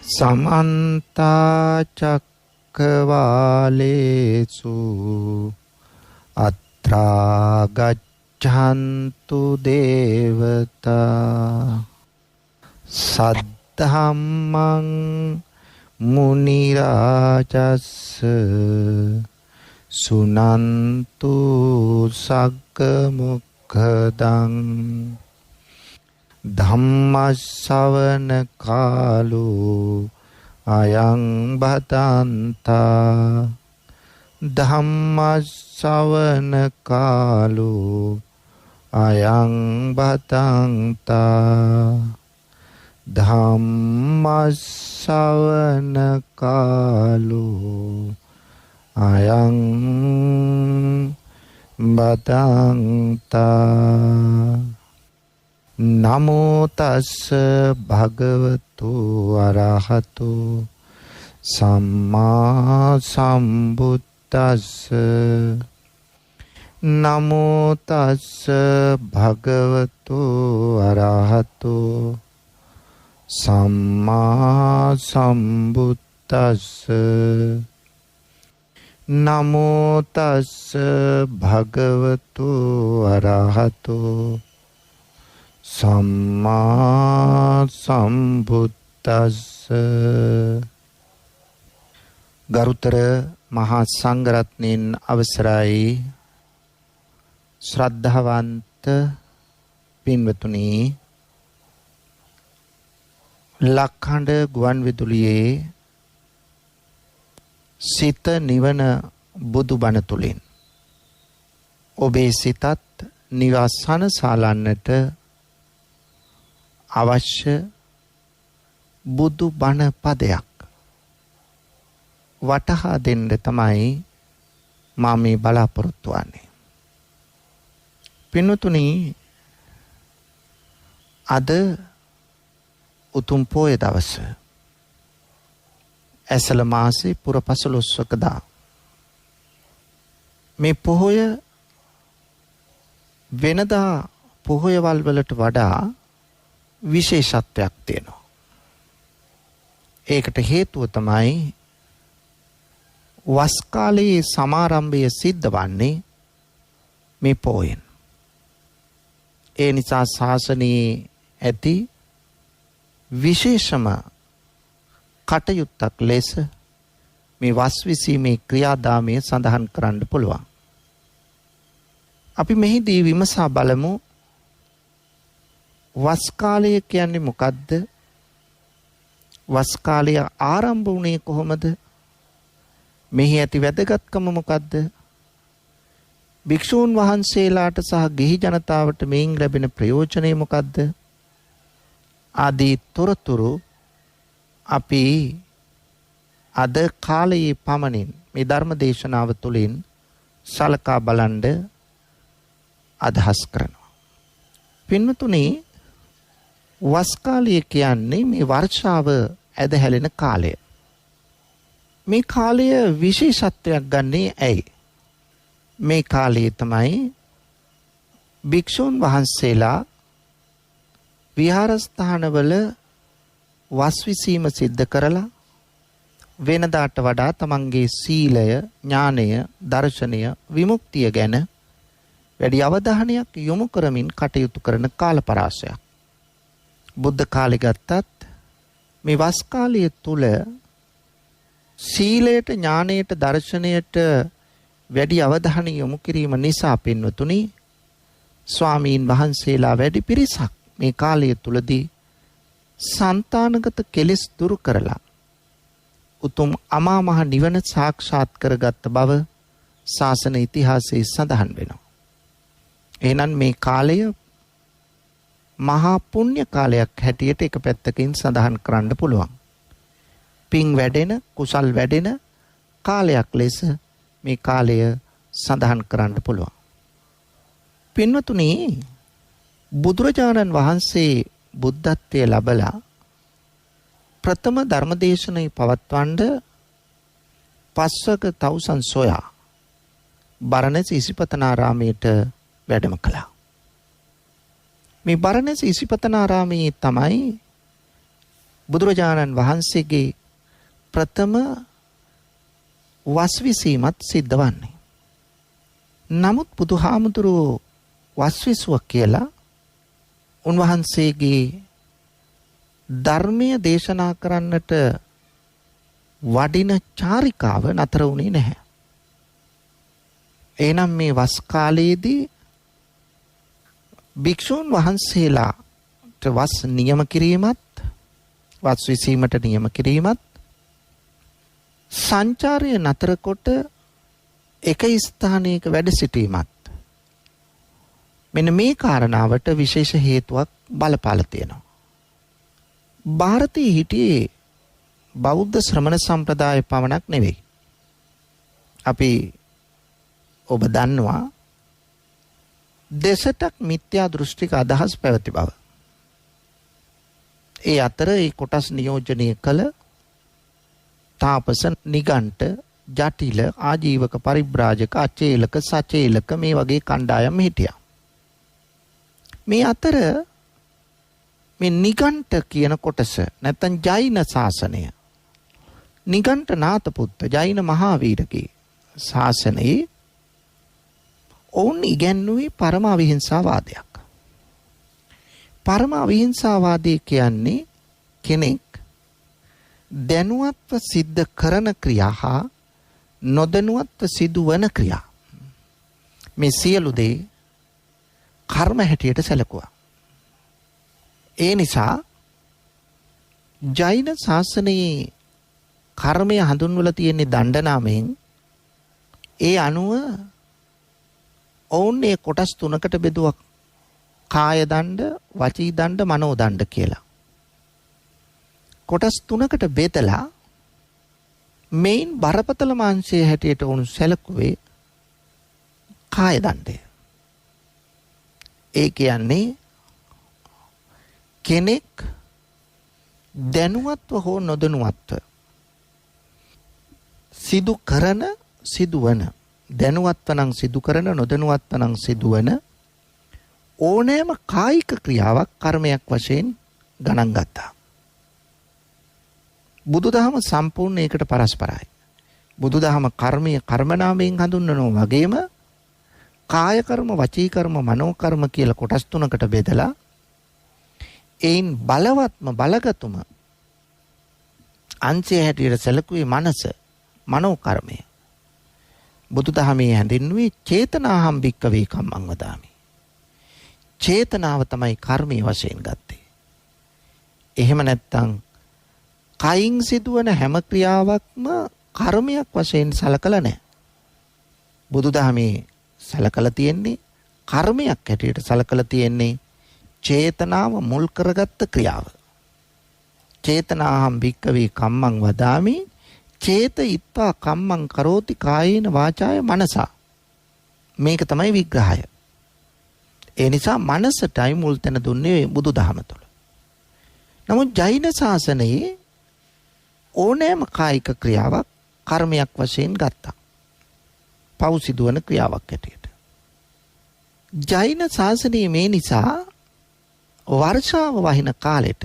समन्ता चक्रवालेषु अत्रा गच्छन्तु देवता सद्धम्मं मुनिराजस्स सुनन्तु सग्गमुखदं ධම්මස්සවන කාලෝ අයං බදන්තා ධම්මස්සවන කාලෝ අයං බදන්තා ධම්මස්සවන කාලෝ අයං බදන්තා නමෝ තස්ස භගවතු අරහතු සම්මා සම්බුද්දස්ස නමෝ තස්ස භගවතු අරහතු සම්මා සම්බුද්දස්ස නමෝ තස්ස භගවතු අරහතු සම්මා සම්බුද්දස්ස. ගරුතර මහා සංඝරත්නයන් අවසරයි, ශ්‍රද්ධාවන්ත පින්වතුනි, ලක්හඬ ගුවන් විදුලියේ සිත නිවන බුදු බණ තුලින් ඔබේ සිතත් නිවාසන සාලන්නට අවශ්‍ය බුදු බණ පදයක් වටහා දෙන්න තමයි මම මේ බලාපොරොත්තු වෙන්නේ. පින්වතුනි, අද උතුම් පොය දවස ඇසළ මාසේ පුර 15 දා මේ පොහොය වෙනදා පොහොයවල් වලට වඩා විශේෂත්වයක් තියෙනවා. ඒකට හේතුව තමයි වස් කාලයේ සමාරම්භය සිද්ධ වන්නේ මේ පොයෙන්. ඒ නිසා ශාසනයේ ඇති විශේෂම කටයුත්තක් ලෙස මේ වස් විසීමේ ක්‍රියාදාමය සඳහන් කරන්න පුළුවන්. අපි මෙහිදී විමසා බලමු, වස් කාලය කියන්නේ මොකද්ද? වස් කාලය ආරම්භ වුණේ කොහොමද? මෙහි ඇති වැදගත්කම මොකද්ද? භික්ෂූන් වහන්සේලාට සහ ගිහි ජනතාවට මේන් ලැබෙන ප්‍රයෝජනය මොකද්ද? ආදී තොරතුරු අපි අද කාලයේ පමණින් මේ ධර්ම දේශනාව තුළින් සලකා බලන්න අදහස් කරනවා. පින්වතුනි, වස් කාලය කියන්නේ මේ වර්ෂාව ඇදහැලෙන කාලය. මේ කාලය විශේෂත්වයක් ගන්නේ ඇයි? මේ කාලයේ තමයි භික්ෂූන් වහන්සේලා විහාරස්ථානවල වස් විසීම සිද්ධ කරලා වෙනදාට වඩා තමන්ගේ සීලය, ඥානය, දර්ශනය, විමුක්තිය ගැන වැඩි අවධානයක් යොමු කරමින් කටයුතු කරන කාලපරාසයක්. බුද්ධ කාලේ ගත්තත් මේ වස් කාලය තුල සීලයට, ඥානයට, දර්ශනයට වැඩි අවධානය යොමු කිරීම නිසා පින්වතුනි, ස්වාමීන් වහන්සේලා වැඩි පිරිසක් මේ කාලය තුලදී సంతానගත කෙලෙස් දුරු කරලා උතුම් අමා මහ නිවන සාක්ෂාත් කරගත් බව ශාසන ඉතිහාසයේ සඳහන් වෙනවා. එහෙනම් මේ කාලය මහා පුණ්‍ය කාලයක් හැටියට එක පැත්තකින් සඳහන් කරන්න පුළුවන්. පින් වැඩෙන, කුසල් වැඩෙන කාලයක් ලෙස මේ කාලය සඳහන් කරන්න පුළුවන්. පින්වතුනි, බුදුරජාණන් වහන්සේ බුද්ධත්වයේ ලැබලා ප්‍රථම ධර්මදේශනය පවත්වන්න පස්වක තවුසන් සොයා බරණැස ඉසිපතනාරාමයට වැඩම කළා. මේ බරණැස ඉසිපතනාරාමයේ තමයි බුදුරජාණන් වහන්සේගේ ප්‍රථම වස් විසීමත් සිද්ධ වන්නේ. නමුත් බුදුහාමුදුරුවෝ වස් විසුව කියලා උන්වහන්සේගේ ධර්මය දේශනා කරන්නට වඩින චාරිකාව නතර වුණේ නැහැ. එනම් මේ වස් කාලයේදී භික්ෂූන් වහන්සේලාට වස් නියම කිරීමත්, වස් විසීමට නියම කිරීමත්, සංචාරය නතර කොට එක ස්ථානයක වැඩ සිටීමත්, මෙන්න මේ කාරණාවට විශේෂ හේතුවක් බලපාලා තියෙනවා. ಭಾರತයේ හිටියේ බෞද්ධ ශ්‍රමණ සම්ප්‍රදාය පමණක් නෙවෙයි. අපි ඔබ දන්නවා දෙසටක් මිත්‍යා දෘෂ්ටික අදහස් පැවති බව. ඒ අතර ඒ කොටස් නියෝජනය කළ තාපස, නිගණ්ඨ, ජටිල, ආජීවක, පරිබ්‍රාජක, අචේලක, සචේලක මේ වගේ කණ්ඩායම් හිටියා. මේ අතර මේ නිගණ්ඨ කියන කොටස නැත්නම් ජෛන ශාසනය, නිගණ්ඨ නාථපුත්ත ජෛන මහාවීරගේ ශාසනයේ ඔවුන් ඉගැන්වුවේ පරම අවිහිංසාවාදයක්. පරම අවිහිංසාවාදය කියන්නේ කෙනෙක් දැනුවත්ව සිද්ධ කරන ක්‍රියා හා නොදැනුවත්ව සිදුවන ක්‍රියා, මේ සියලු දේ කර්ම හැටියට සැලකුවා. ඒ නිසා ජෛන ශාසනයේ කර්මය හඳුන්වලා තියෙන්නේ දණ්ඩ නාමයෙන්. ඒ අනුව ඔවුන් මේ කොටස් තුනකට බෙදුවා: කාය දණ්ඩ, වචී දණ්ඩ, මනෝ දණ්ඩ කියලා. කොටස් තුනකට බෙදලා මේන් බරපතල මාංශයේ හැටියට උණු සැලකුවේ කාය දණ්ඩය. ඒ කියන්නේ කෙනෙක් දැනුවත්ව හෝ නොදැනුවත්ව සිදු කරන, සිදුවන, දැනුවත්ව නම් සිදු කරන, නොදැනුවත්ව නම් සිදුවන ඕනෑම කායික ක්‍රියාවක් කර්මයක් වශයෙන් ගණන් ගත්තා. බුදුදහම සම්පූර්ණ ඒකට පරස්පරයි. බුදුදහම කර්මය කර්ම නාමයෙන් හඳුන්වනවා වගේම කාය කර්ම, වචී කර්ම, මනෝ කර්ම කියලා කොටස් තුනකට බෙදලා ඒන් බලවත්ම බලගතුම අංශය හැටියට සැලකුවේ මනස, මනෝ කර්මය. බුදුදහමේ හැඳින්වුවේ චේතනාහම් භික්කවේ කම්මං වදාමි. චේතනාව තමයි කර්මයේ වශයෙන් ගත්තේ. එහෙම නැත්නම් කයින් සිදුවන හැම ක්‍රියාවක්ම කර්මයක් වශයෙන් සලකලා නැහැ. බුදුදහමේ සලකලා තියෙන්නේ කර්මයක් හැටියට සලකලා තියෙන්නේ චේතනාව මුල් කරගත්ත ක්‍රියාව. චේතනාහම් භික්කවේ කම්මං වදාමි චේතයිත්වා කම්මං කරෝති කායේන වාචාය මනසා. මේක තමයි විග්‍රහය. ඒ නිසා මනසටයි මුල් තැන දුන්නේ බුදුදහම තුළ. නමුත් ජෛන ශාසනයේ ඕනෑම කායික ක්‍රියාවක් කර්මයක් වශයෙන් ගත්තා. පව් සිදුවන ක්‍රියාවක් හැටියට. ජෛන ශාසනයේ මේ නිසා වර්ෂාව වහින කාලෙට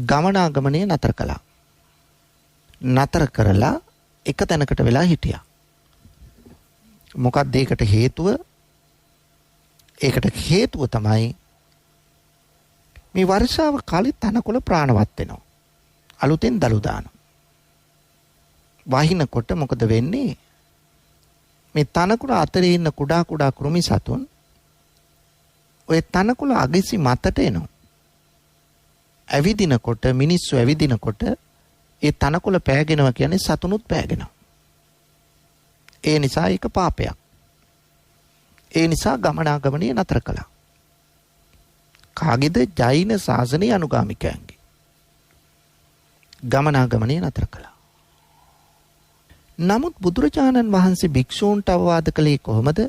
ගමනාගමනය නතර කළා. නතර කරලා එක තැනකට වෙලා හිටියා. මොකක්ද ඒකට හේතුව? ඒකට හේතුව තමයි මේ වර්ෂාව කාලේ තනකොළ ප්‍රාණවත් වෙනවා. අලුතෙන් දළු දානවා. වහිනකොට මොකද වෙන්නේ? මේ තනකොළ අතරේ ඉන්න කුඩා කුඩා කෘමි සතුන් ඔය තනකොළ අගිසි මතට එනවා. ඇවිදිනකොට, මිනිස්සු ඇවිදිනකොට ඒ තනකොළ පෑගෙනවා කියන්නේ සතුනුත් පෑගෙනවා. ඒ නිසා ඒක පාපයක්. ඒ නිසා ගමනාගමනය නතර කළා. කාගේද? ජෛන ශාසනයේ අනුගාමිකයන්ගේ. ගමනාගමනය නතර කළා. නමුත් බුදුරජාණන් වහන්සේ භික්ෂූන්ට අවවාද කළේ කොහොමද?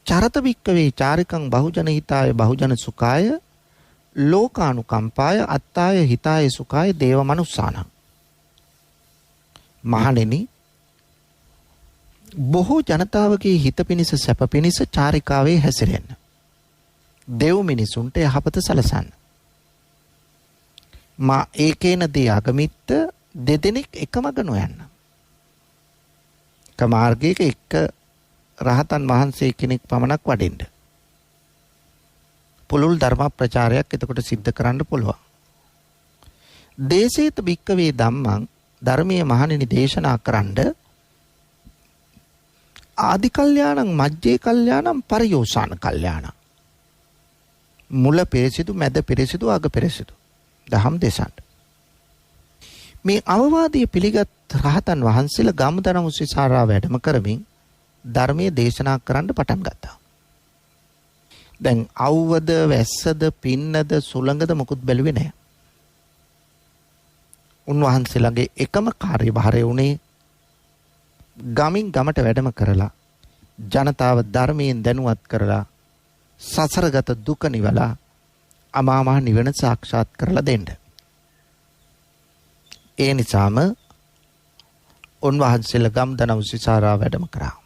චරත භික්කවේ චාරිකං බහුජන හිතාය බහුජන සුඛාය ලෝකානුකම්පාය අත්තාය හිතාය සුඛාය දේව මනුස්සානං. මහණෙනි, බොහෝ ජනතාවගේ හිත පිණිස සැප පිණිස චාරිකාවේ හැසිරෙන්න. දෙව් මිනිසුන්ට යහපත සලසන්න. මා ඒකේන දේ අගමිත්ත දෙදෙනෙක් එකමග නොයන්න. එක මාර්ගයක එක රහතන් වහන්සේ කෙනෙක් පමණක් වඩෙන්න. පුළුල් ධර්ම ප්‍රචාරයක් එතකොට සිද්ධ කරන්න පුළුවන්. දේශේත භික්කවේ ධම්මං ධර්මයේ මහණෙනි දේශනා කරන්න ආදි කල්යාණං මජ්ජේ කල්යාණං පරියෝසాన කල්යාණං. මුල පිරිසිදු මැද පිරිසිදු අග පිරිසිදු දහම් දේශන. මේ අවවාදයේ පිළිගත් රහතන් වහන්සේලා ගම්දරමු සිසාරා වැඩම කරමින් ධර්මයේ දේශනා කරන්න පටන් ගත්තා. දැන් අවවද වැස්සද පින්නද සුළඟද මොකුත් බැලුවේ නැහැ. උන්වහන්සේලාගේ එකම කාර්යභාරය උනේ ගමින් ගමට වැඩම කරලා ජනතාව ධර්මයෙන් දැනුවත් කරලා සසරගත දුක නිවලා අමා මහ නිවන සාක්ෂාත් කරලා දෙන්න. ඒ නිසාම උන්වහන්සේලා ගම්දනව් සිසාරා වැඩම කරා.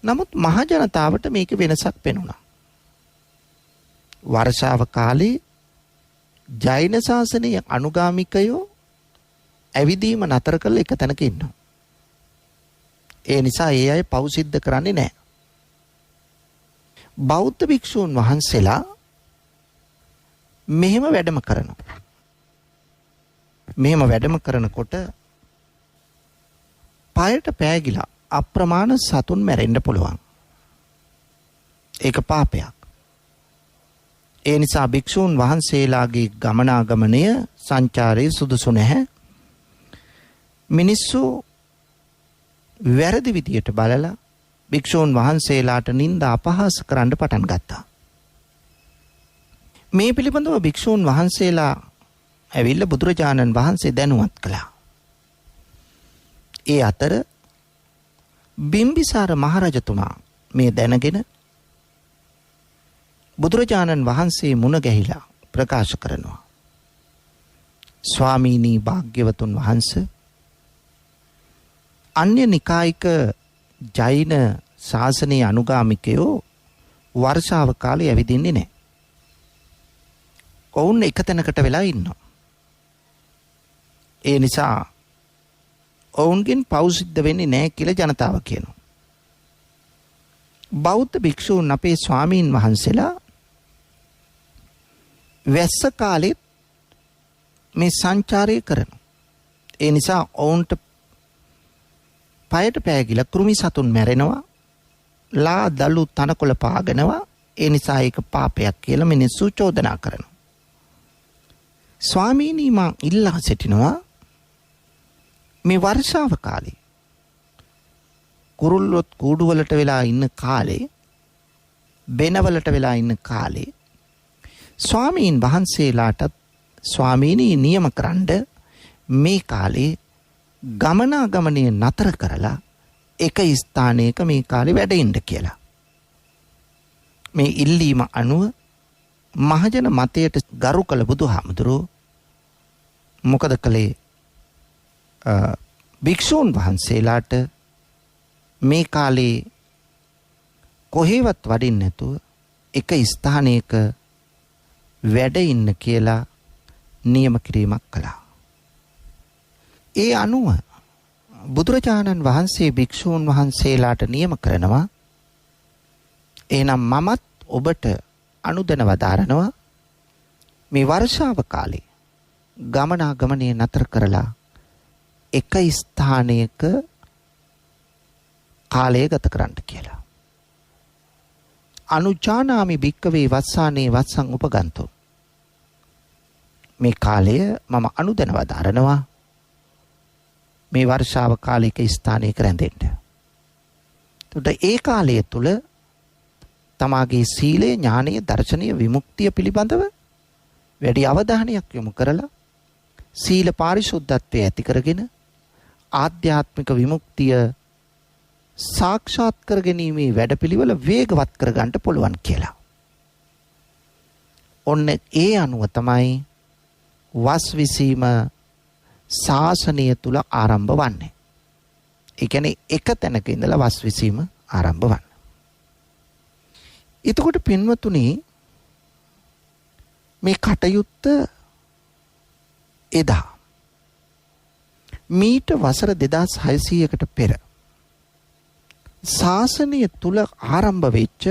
නමුත් මහ ජනතාවට මේක වෙනසක් පෙනුණා. වර්ෂාව කාලේ ජෛන ශාසනයේ අනුගාමිකයෝ ඇවිදීම නතර කරලා එක තැනක ඉන්නවා. ඒ නිසා ඒ අය පව් සිද්ධ කරන්නේ නැහැ. බෞද්ධ භික්ෂූන් වහන්සේලා මෙහෙම වැඩම කරනවා. මෙහෙම වැඩම කරනකොට පායට පෑගිලා අප්‍රමාණ සතුන් මැරෙන්න පුළුවන්. ඒක පාපයක්. ඒ නිසා භික්ෂූන් වහන්සේලාගේ ගමනාගමනය සංචාරයේ සුදුසු නැහැ. මිනිස්සු වැරදි විදියට බලලා භික්ෂූන් වහන්සේලාට නිନ୍ଦා අපහාස කරන්න පටන් ගත්තා. මේ පිළිබඳව භික්ෂූන් වහන්සේලා ඇවිල්ලා බුදුරජාණන් වහන්සේ දැනුවත් කළා. ඒ අතර බිම්බිසාර මහරජතුමා මේ දැනගෙන බුදුරජාණන් වහන්සේ මුණ ගැහිලා ප්‍රකාශ කරනවා. ස්වාමීනී භාග්‍යවතුන් වහන්සේ අන්‍ය නිකායික ජෛන ශාසනයේ අනුගාමිකයෝ වර්ෂාව කාලේ ඇවිදින්නේ නැහැ. ඔවුන් එක තැනකට වෙලා ඉන්නවා. ඒ නිසා ඔවුන්ගෙන් පව් සිද්ධ වෙන්නේ නැහැ කියලා ජනතාව කියනවා. බෞද්ධ භික්ෂූන් අපේ ස්වාමීන් වහන්සේලා වැස්ස කාලෙත් මේ සංචාරය කරනවා. ඒ නිසා ඔවුන්ට පයට පෑගිලා කෘමි සතුන් මැරෙනවා. ලා දලු තනකොළ පාගනවා. ඒ නිසා ඒක පාපයක් කියලා මිනිස්සු චෝදනා කරනවා. ස්වාමීනි මා ඉල්ලා සිටිනවා මේ වර්ෂාව කාලේ කුරුල්ලොත් කූඩු වලට වෙලා ඉන්න කාලේ බෙනවලට වෙලා ඉන්න කාලේ ස්වාමීන් වහන්සේලාට ස්වාමීනි නියම කරන්න මේ කාලේ ගමනාගමනය නතර කරලා එක ස්ථානයක මේ කාලේ වැඩ ඉන්න කියලා. මේ ඉල්ලීම අනුව මහජන මතයට ගරු කළ බුදුහාමුදුරුවෝ මොකද කළේ? භික්ෂූන් වහන්සේලාට මේ කාලේ කොහෙවත් වඩින්න නැතුව එක ස්ථානයක වැඩ ඉන්න කියලා නියම කිරීමක් කළා. ඒ අනුව බුදුරජාණන් වහන්සේ භික්ෂූන් වහන්සේලාට නියම කරනවා. එහෙනම් මමත් ඔබට අනුදැන වදාරනවා මේ වර්ෂාව කාලේ ගමනාගමනය නතර කරලා එක ස්ථානයක කාලය ගත කරන්න කියලා. අනුචානාමි භික්කවේ වස්සානේ වස්සං උපගන්තෝ. මේ කාලය මම අනුදැන වදාරනවා මේ වර්ෂාව කාලයක ස්ථානයක රැඳෙන්න. එතකොට ඒ කාලය තුල තමාගේ සීලය, ඥානය, දර්ශනය, විමුක්තිය පිළිබඳව වැඩි අවධානයක් යොමු කරලා සීල පාරිශුද්ධත්වය ඇති කරගෙන ආධ්‍යාත්මික විමුක්තිය සාක්ෂාත් කර ගැනීමේ වැඩපිළිවෙල වේගවත් කරගන්න පුළුවන් කියලා. ඔන්න ඒ අනුව තමයි වස් විසීම ශාසනය තුල ආරම්භ වන්නේ. ඒ කියන්නේ එක තැනක ඉඳලා වස් විසීම ආරම්භ වන්නේ. එතකොට පින්වතුනි මේ කටයුත්ත එදා මීට වසර 2600කට පෙර ශාසනය තුල ආරම්භ වෙච්ච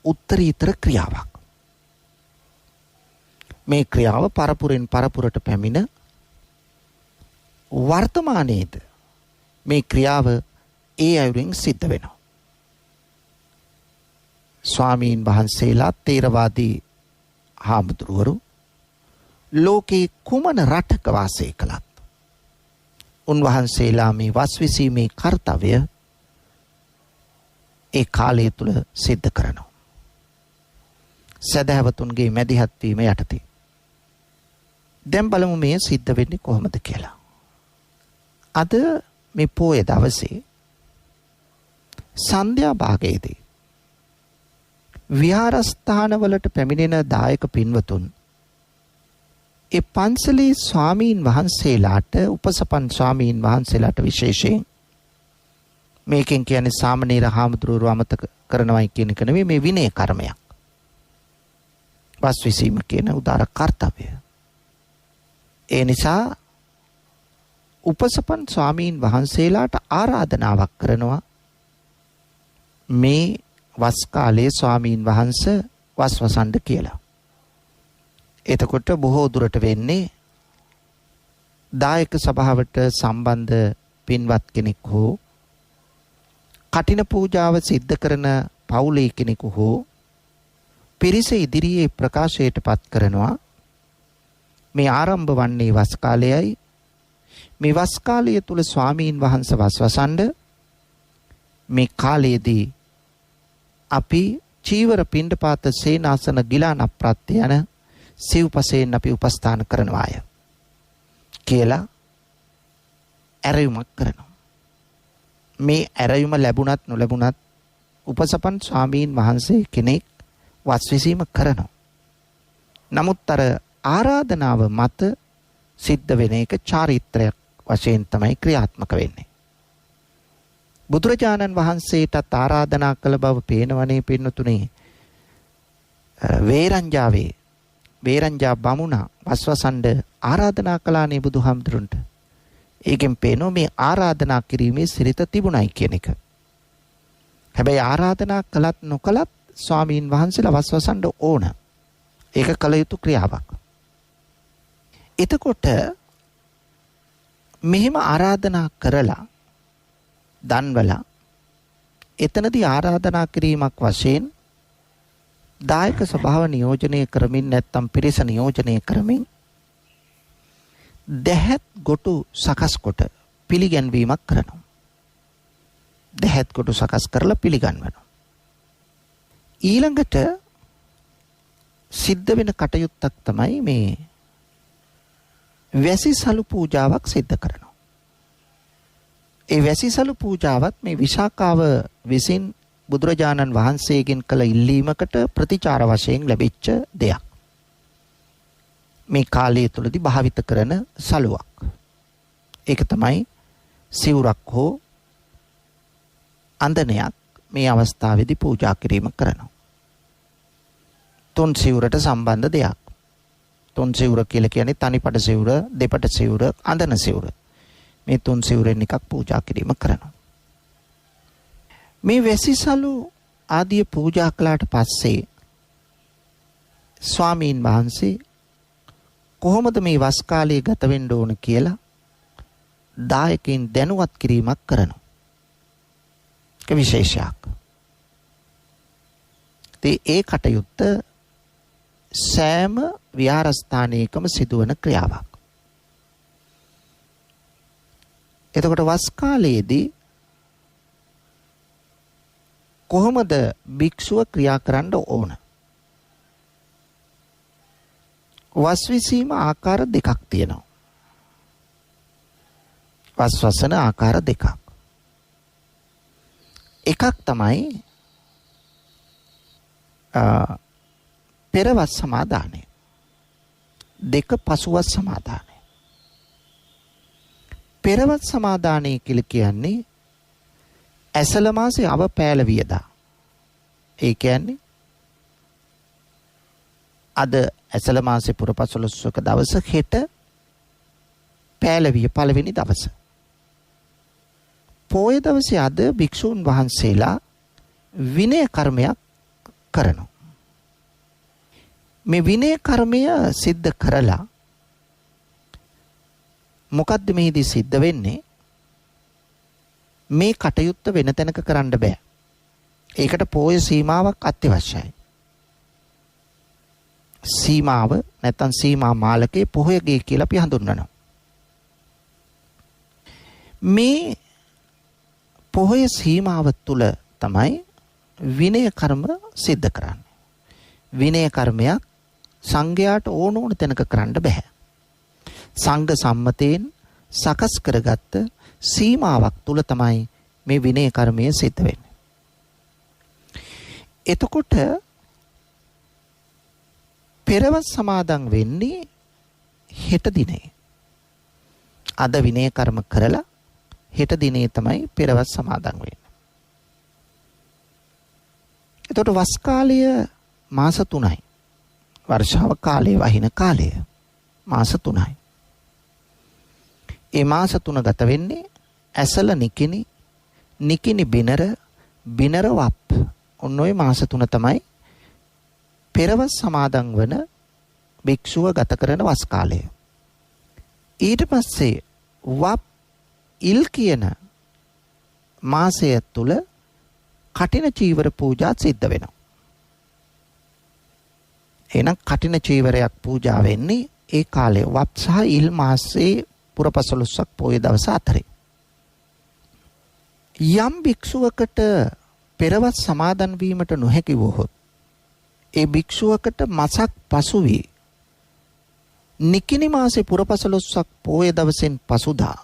උත්තරීතර ක්‍රියාවක්. මේ ක්‍රියාව පරපුරෙන් පරපුරට පැමිණ වර්තමානයේද මේ ක්‍රියාව ඒ අයුරින් සිද්ධ වෙනවා. ස්වාමීන් වහන්සේලා තේරවාදී හාමුදුරුවරු ලෝකේ කුමන රටක වාසය කළත් උන්වහන්සේලා මේ වස්විසීමේ කාර්යය ඒ කාලය තුල සිද්ධ කරනවා. සදහවතුන්ගේ මැදිහත් වීම යටතේ. දැන් බලමු මේ සිද්ධ වෙන්නේ කොහොමද කියලා. අද මේ පොය දවසේ සන්ධ්‍යා භාගයේදී විහාරස්ථානවලට පැමිණෙන දායක පින්වතුන් ඒ පන්සලේ ස්වාමීන් වහන්සේලාට උපසපන් ස්වාමීන් වහන්සේලාට විශේෂයෙන් මේකෙන් කියන්නේ සාමණේර හාමුදුරුවෝ අමතක කරනවයි කියන එක නෙවෙයි මේ විනය කර්මයක්. වස්විසීම කියන උදාර කාර්යය. ඒ නිසා උපසපන් ස්වාමීන් වහන්සේලාට ආරාධනාවක් කරනවා මේ වස් කාලයේ ස්වාමීන් වහන්සේ වස්වසන්ඩ කියලා. එතකොට බොහෝ දුරට වෙන්නේ දායක සභාවට සම්බන්ධ පින්වත් කෙනෙක් හෝ කටින පූජාව සිද්ධ කරන පවුලේ කෙනෙකු හෝ පිරිස ඉදිරියේ ප්‍රකාශයට පත් කරනවා මේ ආරම්භ වන්නේ වස් කාලයයි. මේ වස් කාලය තුල ස්වාමීන් වහන්සේ වස්වසන්ඩ මේ කාලයේදී අපි චීවර පිණ්ඩපාත සේනාසන ගිලාන ප්‍රත්‍ය යන සිව්පසයෙන් අපි උපස්ථාන කරනවාය කියලා ඇරයුමක් කරනවා. මේ ඇරයුම ලැබුණත් නොලැබුණත් උපසපන් ස්වාමීන් වහන්සේ කෙනෙක් වස්විසීම කරනවා. නමුත් අර ආරාධනාව මත සිද්ධ වෙන එක චාරිත්‍රයක් වශයෙන් තමයි ක්‍රියාත්මක වෙන්නේ. බුදුරජාණන් වහන්සේටත් ආරාධනා කළ බව පේනවනේ පින්නතුනේ. වේරංජා බමුණා වස්වසන්ඩ ආරාධනා කළානේ බුදුහාමුදුරන්ට. ඒකෙන් පේනවා මේ ආරාධනා කිරීමේ සිරිත තිබුණයි කියන එක. හැබැයි ආරාධනා කළත් නොකළත් ස්වාමීන් වහන්සේලා වස්වසන්ඩ ඕන. ඒක කළ යුතු ක්‍රියාවක්. එතකොට මෙහෙම ආරාධනා කරලා දන්වලා එතනදී ආරාධනා කිරීමක් වශයෙන් දායක සභාව නියෝජනය කරමින් නැත්නම් පිරිස නියෝජනය කරමින් දැහැත් ගොටු සකස් කොට පිළිගැන්වීමක් කරනවා. දැහැත් ගොටු සකස් කරලා පිළිගන්වනවා. ඊළඟට සිද්ධ වෙන කටයුත්තක් තමයි මේ වැසිසලු පූජාවක් සිද්ධ කරනවා. ඒ වැසිසලු පූජාවත් මේ විශාකාව විසින් බුදුරජාණන් වහන්සේගෙන් කළ ඉල්ලීමකට ප්‍රතිචාර වශයෙන් ලැබිච්ච දෙයක්. මේ කාලය තුලදී භාවිත කරන සලුවක්. ඒක තමයි සිවුරක් හෝ අන්දනයක් මේ අවස්ථාවේදී පූජා කිරීම කරනවා. තුන් සිවුරට සම්බන්ධ දෙයක්. තුන් සිවුර කියලා කියන්නේ තනිපට සිවුර, දෙපට සිවුර, අඳන සිවුර. මේ තුන් සිවුරෙන් එකක් පූජා කිරීම කරනවා. මේ වැසිසලු ආදී පූජා කළාට පස්සේ ස්වාමීන් වහන්සේ කොහොමද මේ වස් කාලය ගත වෙන්න ඕන කියලා දායකයන් දැනුවත් කිරීමක් කරනවා. ඒක විශේෂයක්. ඒ කටයුත්ත සෑම විහාරස්ථානයකම සිදුවන ක්‍රියාවක්. එතකොට වස් කාලයේදී කොහොමද භික්ෂුව ක්‍රියා කරන්න ඕන? වස් විසීම ආකාර දෙකක් තියෙනවා. වස්වසන ආකාර දෙකක්. එකක් තමයි පෙරවස් සමාදානය. දෙක පසුවස් සමාදානය. පෙරවස් සමාදානය කියලා කියන්නේ ඇසළ මාසේ අව පෑලවියදා. ඒ කියන්නේ අද ඇසළ මාසේ පුරපසළොස්වක දවස හෙට පෑලවිය පළවෙනි දවස. පොය දවසේ අද භික්ෂූන් වහන්සේලා විනය කර්මයක් කරනවා. මේ විනය කර්මය සිද්ධ කරලා මොකද්ද මෙහිදී සිද්ධ වෙන්නේ? මේ කටයුත්ත වෙන තැනක කරන්න බෑ. ඒකට පොය සීමාවක් අත්‍යවශ්‍යයි. සීමාව නැත්නම් සීමා මාලකේ පොහොයගේ කියලා අපි හඳුන්වනවා. මේ පොහොය සීමාව තුළ තමයි විනය කර්ම සිද්ධ කරන්නේ. විනය කර්මයක් සංඝයාට ඕන තැනක කරන්න බෑ. සංඝ සම්මතයෙන් සකස් කරගත්ත සීමාවක් තුළ තමයි මේ විනය කර්මය සිද්ධ වෙන්නේ. එතකොට පෙරවස් සමාදන් වෙන්නේ හෙට දිනේ. අද විනය කර්ම කරලා හෙට දිනේ තමයි පෙරවස් සමාදන් වෙන්නේ. එතකොට වස් කාලය මාස 3යි. වර්ෂාව කාලයේ වහින කාලය මාස 3යි. ඒ මාස 3 ගත වෙන්නේ ඇසල නිකිනි, නිකිනි බිනර, බිනර වප්. ඔන්න ඔය මාස 3 තමයි පෙරවස් සමාදන් වන භික්ෂුව ගත කරන වස් කාලය. ඊට පස්සේ වප් ඉල් කියන මාසය තුල කටින චීවර පූජා සිද්ධ වෙනවා. එහෙනම් කටින චීවරයක් පූජා වෙන්නේ ඒ කාලේ වප් සහ ඉල් මාසයේ පුරපසළොස්වක පොය දවස අතරේ. යම් භික්ෂුවකට පෙරවස් සමාදන් වීමට නොහැකි වුවහොත් ඒ භික්ෂුවකට මසක් පසු වී නිකිනි මාසේ පුරපසළොස්වක පොය දවසෙන් පසුදා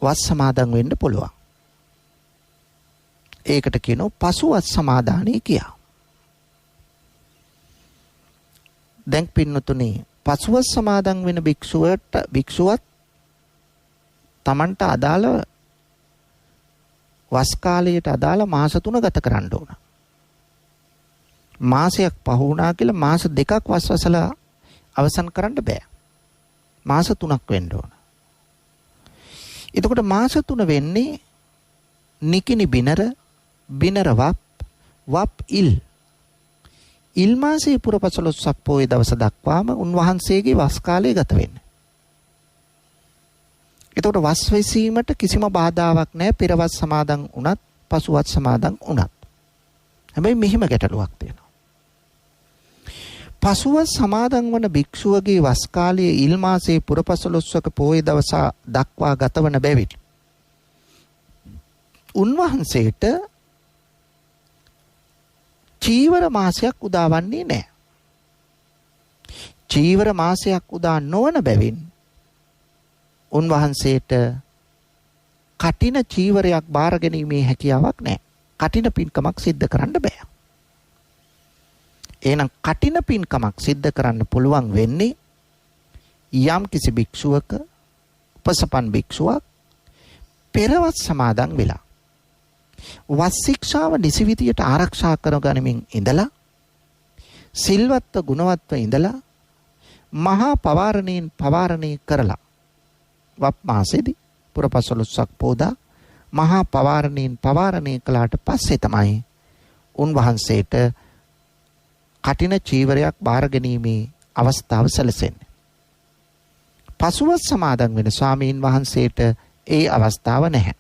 වස් සමාදන් වෙන්න පුළුවන්. ඒකට කියනවා පසුවස් සමාදානයි කියලා. දැන් පින්නතුනි පසුවස් සමාදන් වෙන භික්ෂුවත් Tamanට අදාළ වස් කාලයට අදාළ මාස 3 ගත කරන්න ඕන. මාසයක් පහ වුණා කියලා මාස 2ක් වස්වසලා අවසන් කරන්න බෑ. මාස 3ක් වෙන්න ඕන. එතකොට මාස 3 වෙන්නේ නිකිනි බිනර, බිනර වප්, වප් ඉල්. ඉල් මාසයේ පුරපසළොස්වක පොය දවස දක්වාම උන්වහන්සේගේ වස් කාලය ගත වෙන්නේ. එතකොට වස් වෙසීමට කිසිම බාධාවක් නැහැ පෙරවස් සමාදන් වුණත් පසුවත් සමාදන් වුණත්. හැබැයි මෙහිම ගැටලුවක් තියෙනවා. පසුවත් සමාදන් වන භික්ෂුවගේ වස් කාලයේ ඉල් මාසයේ පුරපසළොස්වක පොය දවස දක්වා ගතවන බැවින් උන්වහන්සේට චීවර මාසයක් උදාවන්නේ නැහැ. චීවර මාසයක් උදා නොවන බැවින් උන්වහන්සේට කටින චීවරයක් බාර ගැනීමේ හැකියාවක් නැහැ. කටින පින්කමක් සිද්ධ කරන්න බෑ. එහෙනම් කටින පින්කමක් සිද්ධ කරන්න පුළුවන් වෙන්නේ යම් කිසි භික්ෂුවක උපසපන් භික්ෂුවක් පෙරවස් සමාදන් වෙලා වස් ශික්ෂාව නිසි විදියට ආරක්ෂා කරගනිමින් ඉඳලා සිල්වත්ව ගුණවත්ව ඉඳලා මහා පවාරණයෙන් පවාරණය කරලා වප් මාසෙදී පුරපසළොස්වක පෝදා මහා පවාරණයෙන් පවාරණය කළාට පස්සේ තමයි උන්වහන්සේට කටින චීවරයක් බාර ගැනීමේ අවස්ථාව සැලසෙන්නේ. පසුවත් සමාදන් වෙන ස්වාමීන් වහන්සේට ඒ අවස්ථාව නැහැ.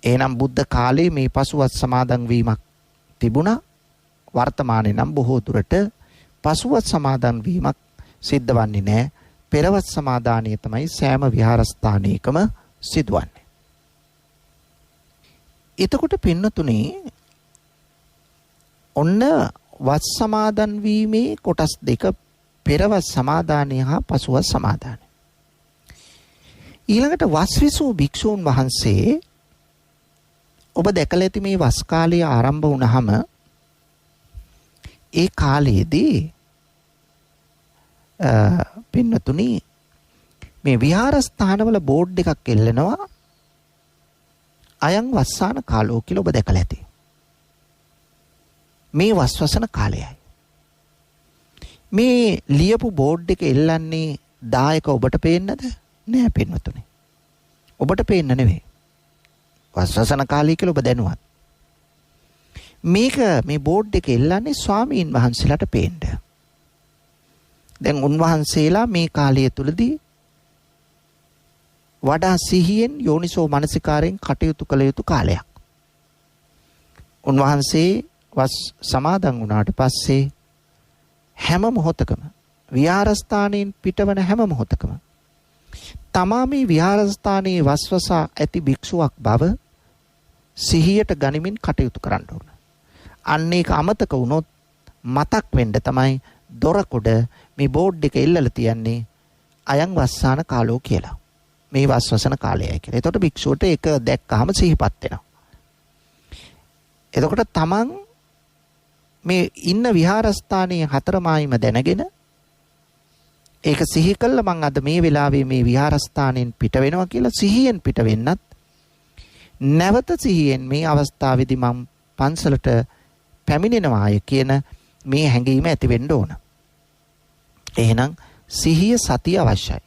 එහෙනම් බුද්ධ කාලේ මේ පසුවත් සමාදන් වීමක් තිබුණා. වර්තමානයේ නම් බොහෝ දුරට පසුවත් සමාදන් වීමක් සිද්ධ වන්නේ නැහැ. පෙරවස් සමාදානය තමයි සෑම විහාරස්ථානයකම සිදුවන්නේ. එතකොට පින්නතුනේ ඔන්න වස් සමාදන් වීමේ කොටස් දෙක පෙරවස් සමාදානය හා පසුවස් සමාදානය. ඊළඟට වස් විසූ භික්ෂූන් වහන්සේ ඔබ දැකලා ඇති මේ වස් කාලය ආරම්භ වුණාම ඒ කාලයේදී පින්නතුනි මේ විහාරස්ථානවල බෝඩ් එකක් එල්ලනවා අයං වස්සාන කාලෝ කියලා ඔබ දැකලා ඇති. මේ වස්වසන කාලයයි. මේ ලියපු බෝඩ් එක එල්ලන්නේ දායක ඔබට පේන්නද? නෑ පින්වතුනි. ඔබට පේන්න නෙවෙයි. වස්වසන කාලය කියලා ඔබ දැනුවත්. මේ බෝඩ් එක එල්ලන්නේ ස්වාමීන් වහන්සේලාට පේන්න. දැන් උන්වහන්සේලා මේ කාලය තුලදී වඩා සිහියෙන් යෝනිසෝ මනසිකාරයෙන් කටයුතු කළ යුතු කාලයක්. උන්වහන්සේ වස් සමාදන් වුණාට පස්සේ හැම මොහොතකම විහාරස්ථානයෙන් පිටවන හැම මොහොතකම තමා මේ විහාරස්ථානයේ වස්වසා ඇති භික්ෂුවක් බව සිහියට ගනිමින් කටයුතු කරන්න ඕන. අන්න ඒක අමතක වුණොත් මතක් වෙන්න තමයි දොරකොඩ මේ බෝඩ් එක එල්ලලා තියන්නේ අයං වස්සාන කාලෝ කියලා. මේ වස්වසන කාලයයි කියලා. එතකොට භික්ෂුවට ඒක දැක්කහම සිහිපත් වෙනවා. එතකොට තමන් මේ ඉන්න විහාරස්ථානයේ හතරමායිම දැනගෙන ඒක සිහි කළා මං අද මේ වෙලාවේ මේ විහාරස්ථානයෙන් පිට වෙනවා කියලා සිහියෙන් පිට වෙන්නත් නැවත සිහියෙන් මේ අවස්ථාවේදී මම පන්සලට පැමිණෙනවාය කියන මේ හැඟීම ඇති වෙන්න ඕන. එහෙනම් සිහිය සතිය අවශ්‍යයි.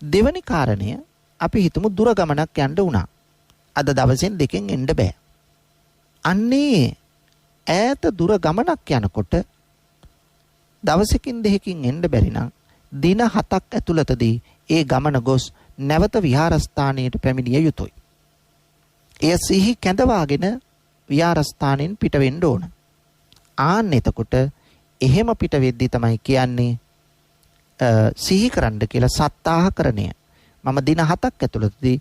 දෙවැනි කාරණය අපි හිතමු දුර ගමනක් යන්න උනා. අද දවසෙන් දෙකෙන් එන්න බෑ. අන්නේ ඈත දුර ගමනක් යනකොට දවසකින් දෙකකින් එන්න බැරි නම් දින 7ක් ඇතුළතදී ඒ ගමන ගොස් නැවත විහාරස්ථානයට පැමිණිය යුතුයි. එය සිහි කැඳවාගෙන විහාරස්ථානෙන් පිට වෙන්න ඕන. ආන්න එතකොට එහෙම පිට වෙද්දී තමයි කියන්නේ සිහි කරන්න කියලා සත්තාහකරණය. මම දින 7ක් ඇතුළතදී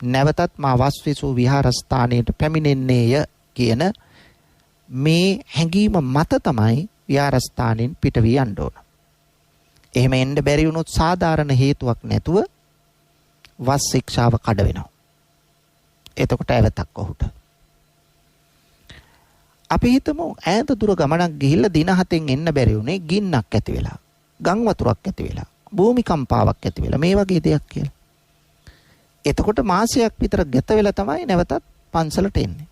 නැවතත් මා වස්විසු විහාරස්ථානයට පැමිණෙන්නේය කියන මේ හැඟීම මත තමයි විහාරස්ථානෙන් පිට වී යන්න ඕන. එහෙම එන්න බැරි වුණොත් සාධාරණ හේතුවක් නැතුව වස් ශික්ෂාව කඩ වෙනවා. එතකොට ඇවතක් ඔහුට. අපි හිතමු ඈත දුර ගමනක් ගිහිල්ලා දින 7න් එන්න බැරි වුණේ ගින්නක් ඇති වෙලා, ගම් වතුරක් ඇති වෙලා, භූමිකම්පාවක් ඇති වෙලා මේ වගේ දෙයක් කියලා. එතකොට මාසයක් විතර ගත වෙලා තමයි නැවතත් පන්සලට එන්නේ.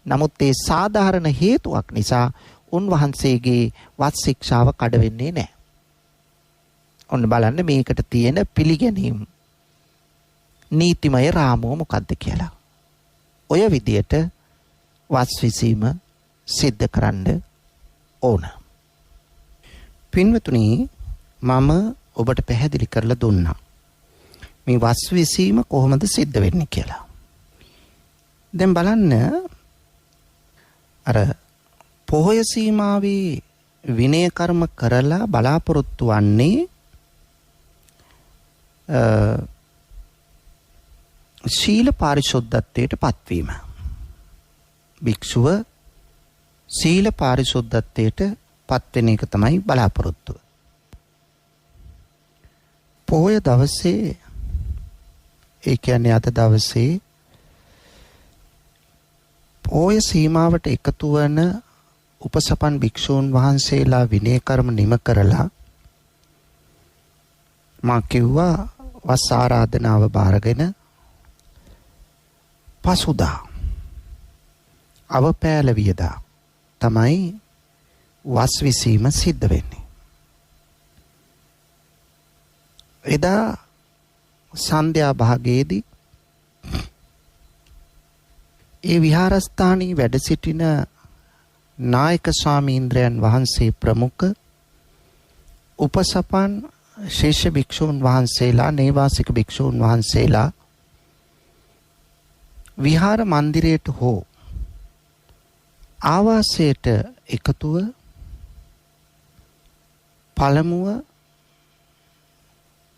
නමුත් ඒ සාධාරණ හේතුවක් නිසා උන්වහන්සේගේ වත් ශික්ෂාව කඩ වෙන්නේ නැහැ. ඔන්න බලන්න මේකට තියෙන පිළිගැනීම නීතිමය රාමුව මොකද්ද කියලා. ඔය විදියට වස් විසීම සිද්ධ කරන්න ඕන. පින්වතුනි, මම ඔබට පැහැදිලි කරලා දුන්නා මේ වස් විසීම කොහොමද සිද්ධ වෙන්නේ කියලා. දැන් බලන්න අර පොහොය සීමාවේ විනය කර්ම කරලා බලාපොරොත්තු වන්නේ ශීල පාරිශුද්ධත්වයට පත්වීම. භික්ෂුව සීල පාරිශුද්ධත්වයට පත්වෙන එක තමයි බලාපොරොත්තුව. පොහොය දවසේ, ඒ කියන්නේ අද දවසේ පොහොය සීමාවට එකතු වන උපසපන් භික්ෂූන් වහන්සේලා විනය කර්ම නිම කරලා මා කිව්වා වස් ආරාධනාව බාරගෙන පසුදා අවපෑල වියදා තමයි වස් විසීම සිද්ධ වෙන්නේ. එදා සන්ධ්‍යා භාගයේදී ඒ විහාරස්ථානයේ වැඩ සිටින නායක ස්වාමීන්ද්‍රයන් වහන්සේ ප්‍රමුඛ උපසපන් ශේෂ භික්ෂූන් වහන්සේලා, නේවාසික භික්ෂූන් වහන්සේලා විහාර මන්දිරයට හෝ ආවාසයට එකතුව පළමුව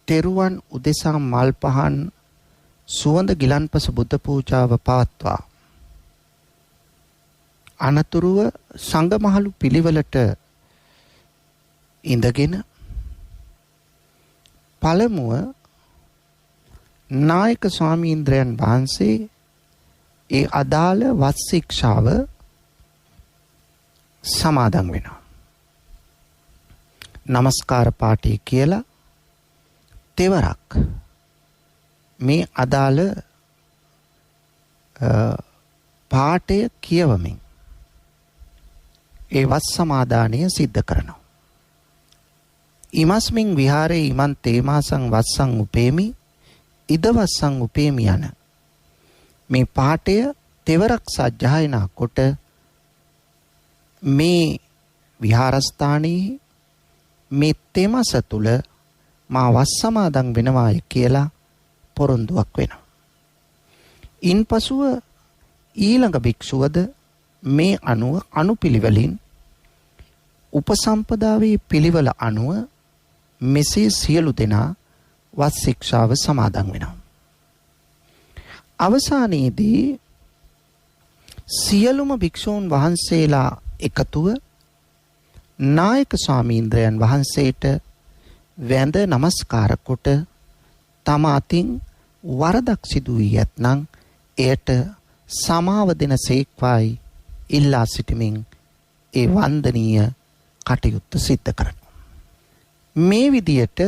තෙරුවන් උදෙසා මල් පහන් සුවඳ ගිලන්පස බුද්ධ පූජාව පවත්වා අනතුරුව සංඝමහලු පිළිවෙලට ඉඳගෙන පළමුව නායක ස්වාමීන්ද්‍රයන් වහන්සේ ඒ අදාළ වස් ශික්ෂාව සමාදන් වෙනවා. නමස්කාර පාඨය කියලා තෙවරක් මේ අදාළ පාඨය කියවමින් ඒ වස් සමාදානය සිද්ධ කරනවා. ඉමස්මින් විහාරේ ඉමන් තේමාසං වස්සං උපේමි ඉදවස්සං උපේමි යන මේ පාඨය තෙවරක් සජ්ජායනා කොට මේ විහාරස්ථානයේ මේ තෙමස තුල මා වස් සමාදන් වෙනවාය කියලා පොරොන්දුවක් වෙනවා. ඉන්පසුව ඊළඟ භික්ෂුවද මේ අනුව අනුපිළිවෙලින් උපසම්පදාවේ පිළිවෙල අනුව මෙසේ සියලු දෙනා වස් ශික්ෂාව සමාදන් වෙනවා. අවසානයේදී සියලුම භික්ෂූන් වහන්සේලා එකතුව නායක ස්වාමීන්ද්‍රයන් වහන්සේට වැඳ නමස්කාර කොට තම අතින් වරදක් සිදු වී ඇතනම් එයට සමාව දෙන සේක්වායි ඉල්ලා සිටමින් ඒ වන්දනීය කටයුත්ත සිද්ධ කරනවා. මේ විදියට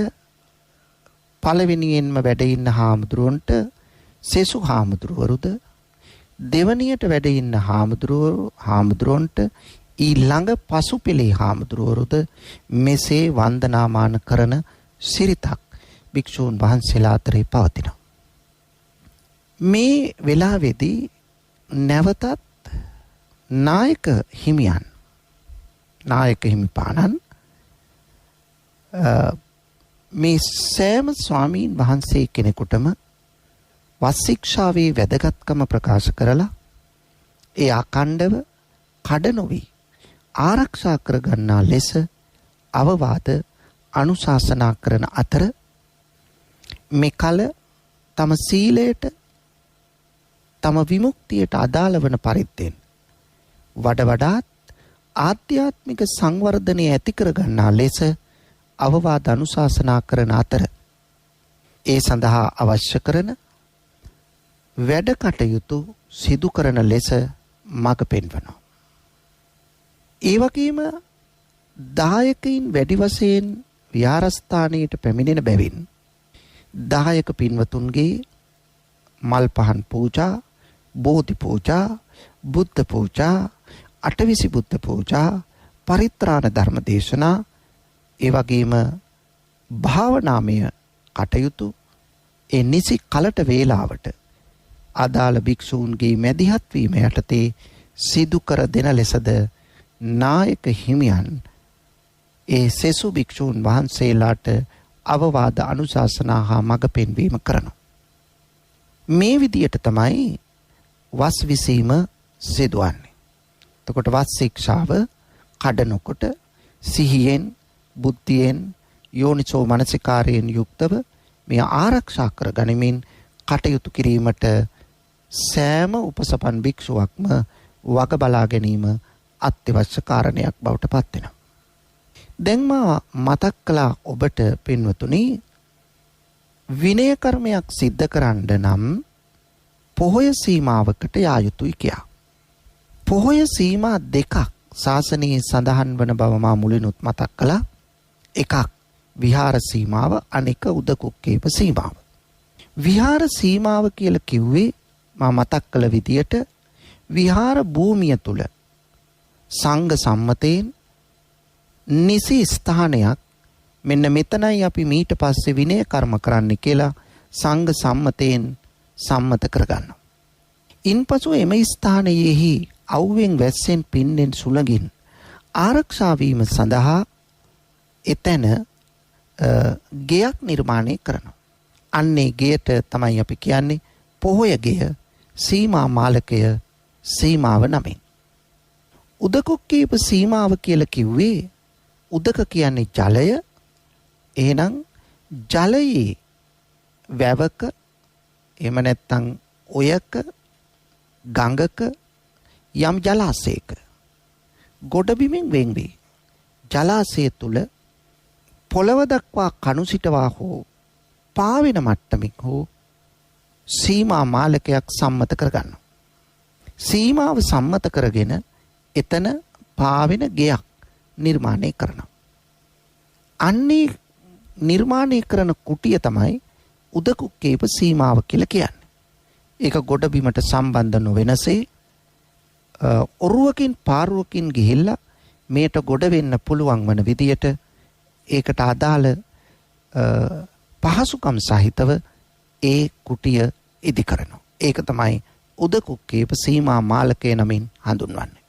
පළවෙනියෙන්ම වැඩ ඉන්න හාමුදුරුවන්ට සෙසු හාමුදුරුවරුද දෙවනියට වැඩ ඉන්න හාමුදුරුවන්ට ඊළඟ පසුපිළේ හාමුදුරුවරුද මෙසේ වන්දනාමාන කරන සිරිතක් භික්ෂූන් වහන්සේලා අතරේ පවතිනවා. මේ වෙලාවේදී නැවතත් නායක හිමිපාණන් මේ සෑම ස්වාමීන් වහන්සේ කෙනෙකුටම වස් ශික්ෂාවේ වැදගත්කම ප්‍රකාශ කරලා ඒ අඛණ්ඩව කඩ නොවි ආරක්ෂා කරගන්නා ලෙස අවවාද අනුශාසනා කරන අතර මේ කල තම සීලයට තම විමුක්තියට අදාළ වන පරිද්දෙන් වඩාත් ආධ්‍යාත්මික සංවර්ධනය ඇති කරගන්නා ලෙස අවවාද අනුශාසනා කරන අතර ඒ සඳහා අවශ්‍ය කරන වැඩ කටයුතු සිදු කරන ලෙස මඟ පෙන්වනවා. ඒ වගේම දායකයින් වැඩි වශයෙන් විහාරස්ථානයට පැමිණෙන බැවින් දායක පින්වතුන්ගේ මල් පහන් පූජා, බෝධි පූජා, බුද්ධ පූජා, අටවිසි බුද්ධ පූජා, පරිත්‍රාණ ධර්ම දේශනා, ඒ වගේම භාවනාමය කටයුතු ඒ නිසි කලට වේලාවට අදාළ භික්ෂූන්ගේ මැදිහත් වීම යටතේ සිදු කර දෙන ලෙසද නායක හිමියන් ඒ සෙසු භික්ෂූන් වහන්සේලාට අවවාද අනුශාසනා හා මඟ පෙන්වීම කරනවා. මේ විදියට තමයි වස් විසීම සිදුවන්නේ. එතකොට වස් ශික්ෂාව කඩනකොට සිහියෙන්, බුද්ධියෙන්, යෝනිසෝ මනසිකාරයෙන් යුක්තව මේ ආරක්ෂා කර ගනිමින් කටයුතු කිරීමට සෑම උපසපන් භික්ෂුවක්ම වග බලා ගැනීම අත්‍යවශ්‍ය කාරණයක් බවට පත් වෙනවා. දැන් මා මතක් කළා ඔබට පින්වතුනි, විනය කර්මයක් සිද්ධ කරන්න නම් පොහොය සීමාවකට යා යුතුයි කියා. පොහොය සීමා දෙකක් ශාසනයේ සඳහන් වන බව මා මුලිනුත් මතක් කළා. එකක් විහාර සීමාව, අනෙක උදකුක්කේප සීමාව. විහාර සීමාව කියලා කිව්වේ මා මතක් කළ විදියට විහාර භූමිය තුල සංඝ සම්මතයෙන් නිසි ස්ථානයක් මෙන්න මෙතනයි අපි මීට පස්සේ විනය කර්ම කරන්න කියලා සංඝ සම්මතයෙන් සම්මත කරගන්නවා. ඉන්පසු එම ස්ථානයේහි අවුවෙන් වැස්සෙන් පින්නෙන් සුළඟින් ආරක්ෂා වීම සඳහා එතන ගෙයක් නිර්මාණය කරනවා. අන්නේ ගෙයට තමයි අපි කියන්නේ පොහොය ගෙය, සීමා මාලකය, සීමාව නමින්. උදකුක්කීප සීමාව කියලා කිව්වේ උදක කියන්නේ ජලය. එහෙනම් ජලයේ වැවක එහෙම නැත්නම් ඔයක ගඟක යම් ජලාශයක ගොඩබිමින් වෙන් වේ. ජලාශය තුල පොළව දක්වා කණු සිටවා හෝ පාවෙන මට්ටමින් හෝ සීමා මාලකයක් සම්මත කරගන්නවා. සීමාව සම්මත කරගෙන එතන පාවෙන ගෙයක් නිර්මාණය කරනවා. අන්නේ නිර්මාණය කරන කුටිය තමයි උදකුක්කේප සීමාව කියලා කියන්නේ. ඒක ගොඩබිමට සම්බන්ධ නොවෙනසේ ඔරුවකින් පාරුවකින් ගිහිල්ලා මේට ගොඩ වෙන්න පුළුවන් වන විදියට ඒකට අදාළ පහසුකම් සහිතව ඒ කුටිය ඉදි කරනවා. ඒක තමයි උදකුක්කේප සීමා මාලකය නමින් හඳුන්වන්නේ.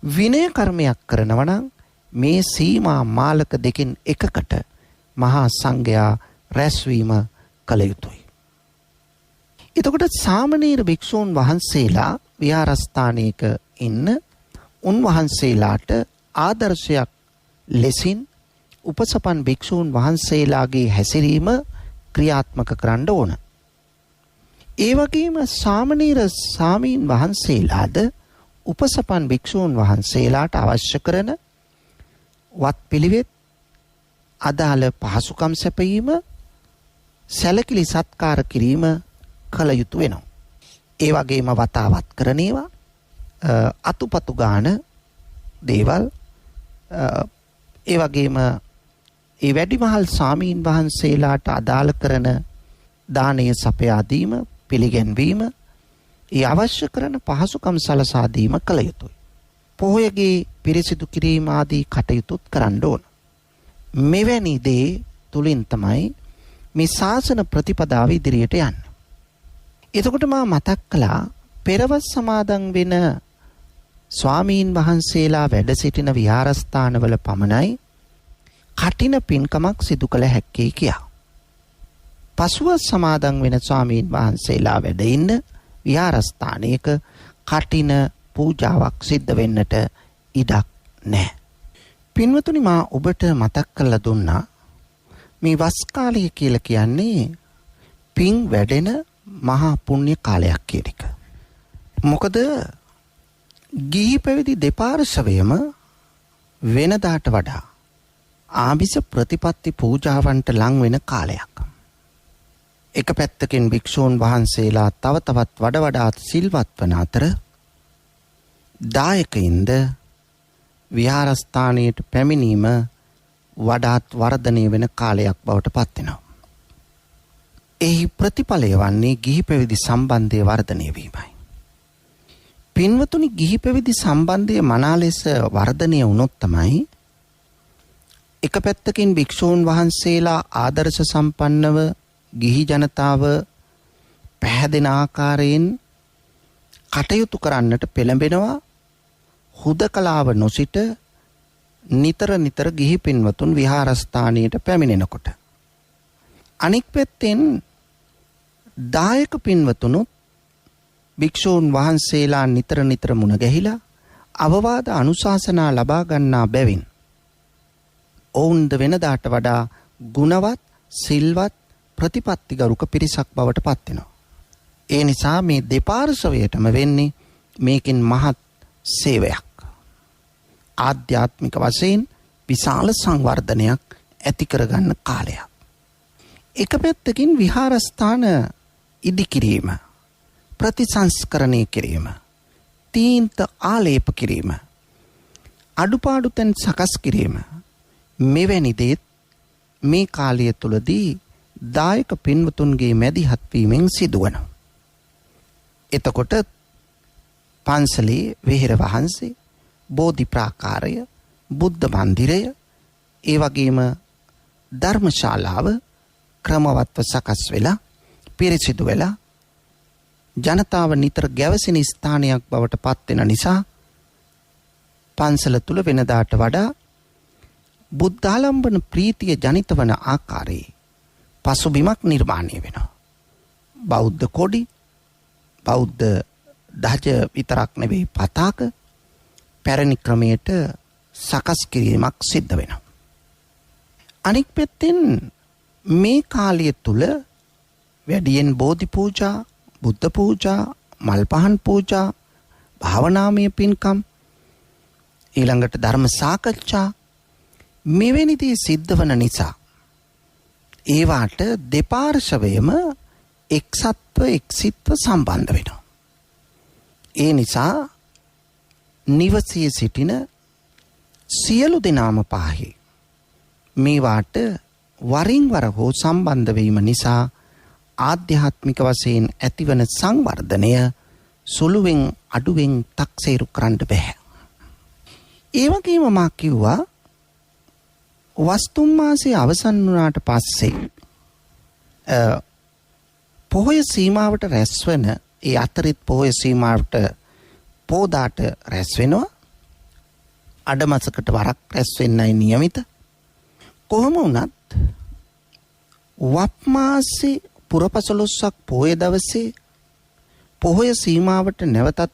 විනය කර්මයක් කරනවා නම් මේ සීමා මාලක දෙකෙන් එකකට මහා සංඝයා රැස්වීම කළ යුතුයි. එතකොට සාමණේර භික්ෂූන් වහන්සේලා විහාරස්ථානයක ඉන්න උන්වහන්සේලාට ආදර්ශයක් ලෙසින් උපසපන් භික්ෂූන් වහන්සේලාගේ හැසිරීම ක්‍රියාත්මක කරන්න ඕන. ඒ වගේම සාමණේර සාමීන් වහන්සේලාද උපසපන් භික්ෂූන් වහන්සේලාට අවශ්‍ය කරන වත් පිළිවෙත් අදාළ පහසුකම් සැපයීම සැලකිලි සත්කාර කිරීම කළ යුතු වෙනවා. ඒ වගේම වතාවත් කරන ඒවා අතුපතු ගාන දේවල් ඒ වගේම ඒ වැඩිමහල් සාමීන් වහන්සේලාට අදාළ කරන දානය සපයා දීම පිළිගැන්වීම ඒ අවශ්‍ය කරන පහසුකම් සලසා දීම කළ යුතුයි. පොහොයගේ පිරිසිදු කිරීම ආදී කටයුතුත් කරන්න ඕන. මෙවැනි දේ තුලින් තමයි මේ ශාසන ප්‍රතිපදාව ඉදිරියට යන්නේ. එතකොට මා මතක් කළා පෙරවස් සමාදන් වෙන ස්වාමීන් වහන්සේලා වැඩ සිටින විහාරස්ථානවල පමණයි කටින පින්කමක් සිදු කළ හැක්කේ කියා. පසුව සමාදන් වෙන ස්වාමීන් වහන්සේලා වැඩ ඉන්න විහාරස්ථානයක කටින පූජාවක් සිද්ධ වෙන්නට ඉඩක් නැහැ. පින්වතුනි මා ඔබට මතක් කරලා දුන්නා මේ වස් කාලය කියලා කියන්නේ පින් වැඩෙන මහා පුණ්‍ය කාලයක් කියන එක. මොකද ගිහි පැවිදි දෙපාර්ශවයම වෙනදාට වඩා ආමිස ප්‍රතිපත්ති පූජාවන්ට ලං වෙන කාලයක්. එක පැත්තකින් භික්ෂූන් වහන්සේලා තව තවත් වඩාත් සිල්වත් වන අතර දායකයින්ද විහාරස්ථානයට පැමිණීම වඩාත් වර්ධනය වෙන කාලයක් බවට පත් වෙනවා. එහි ප්‍රතිඵලය වන්නේ ගිහි පැවිදි සම්බන්ධය වර්ධනය වීමයි. පින්වතුනි ගිහි පැවිදි සම්බන්ධය මනා ලෙස වර්ධනය වුණොත් තමයි එක පැත්තකින් භික්ෂූන් වහන්සේලා ආදර්ශ සම්පන්නව ගිහි ජනතාව පැහැදෙන ආකාරයෙන් කටයුතු කරන්නට පෙළඹෙනවා. හුදකලාව නොසිට නිතර ගිහි පින්වතුන් විහාරස්ථානයට පැමිණෙනකොට. අනික් පැත්තෙන් දායක පින්වතුනුත් භික්ෂූන් වහන්සේලා නිතර මුණ ගැහිලා අවවාද අනුශාසනා ලබා ගන්නා බැවින් ඔවුන්ද වෙනදාට වඩා ගුණවත් සිල්වත් ප්‍රතිපත්තිගරුක පිරිසක් බවට පත් වෙනවා. ඒ නිසා මේ දෙපාර්ශවයටම වෙන්නේ මේකෙන් මහත් සේවයක්. ආධ්‍යාත්මික වශයෙන් විශාල සංවර්ධනයක් ඇති කරගන්න කාලයක්. එක පැත්තකින් විහාරස්ථාන ඉදි කිරීම, ප්‍රතිසංස්කරණය කිරීම, තීන්ත ආලේප කිරීම, අඩුපාඩු තැන් සකස් කිරීම මෙවැනි දේත් මේ කාලය තුලදී දායක පින්වතුන්ගේ මැදිහත් වීමෙන් සිදුවනවා. එතකොට පන්සලේ වෙහෙර වහන්සේ, බෝධි ප්‍රාකාරය, බුද්ධ මන්දිරය, ඒ වගේම ධර්මශාලාව ක්‍රමවත්ව සකස් වෙලා පිරිසිදු වෙලා ජනතාව නිතර ගැවසෙන ස්ථානයක් බවට පත් වෙන නිසා පන්සල තුල වෙනදාට වඩා බුද්ධාලම්බන ප්‍රීතිය ජනිත වන ආකාරයේ පසුබිමක් නිර්මාණය වෙනවා. බෞද්ධ කොඩි, බෞද්ධ ධජ විතරක් නෙවෙයි පතාක පැරණි ක්‍රමයට සකස් කිරීමක් සිද්ධ වෙනවා. අනික් පැත්තෙන් මේ කාලය තුල වැඩියෙන් බෝධි පූජා, බුද්ධ පූජා, මල් පහන් පූජා, භාවනාමය පින්කම්, ඊළඟට ධර්ම සාකච්ඡා මෙවැනි දේ සිද්ධ වන නිසා ඒවාට දෙපාර්ශවයම එක්සත්ව එක්සිත්ව සම්බන්ධ වෙනවා. ඒ නිසා නිවසේ සිටින සියලු දෙනාම පාහේ මේවාට වරින් වර හෝ සම්බන්ධ වීම නිසා ආධ්‍යාත්මික වශයෙන් ඇතිවන සංවර්ධනය සුළුවෙන් අඩුවෙන් තක්සේරු කරන්න බෑ. ඒ වගේම මා කිව්වා වස්තුම් මාසයේ අවසන් වුණාට පස්සේ පොහොය සීමාවට රැස්වෙන ඒ අතරිත් පොහොය සීමාවට පෝදාට රැස් වෙනවා. අඩමසකට වරක් රැස් වෙන්නයි නියමිත. කොහොම වුණත් වප් මාසේ පුරපසළොස්වක පොහොය දවසේ පොහොය සීමාවට නැවතත්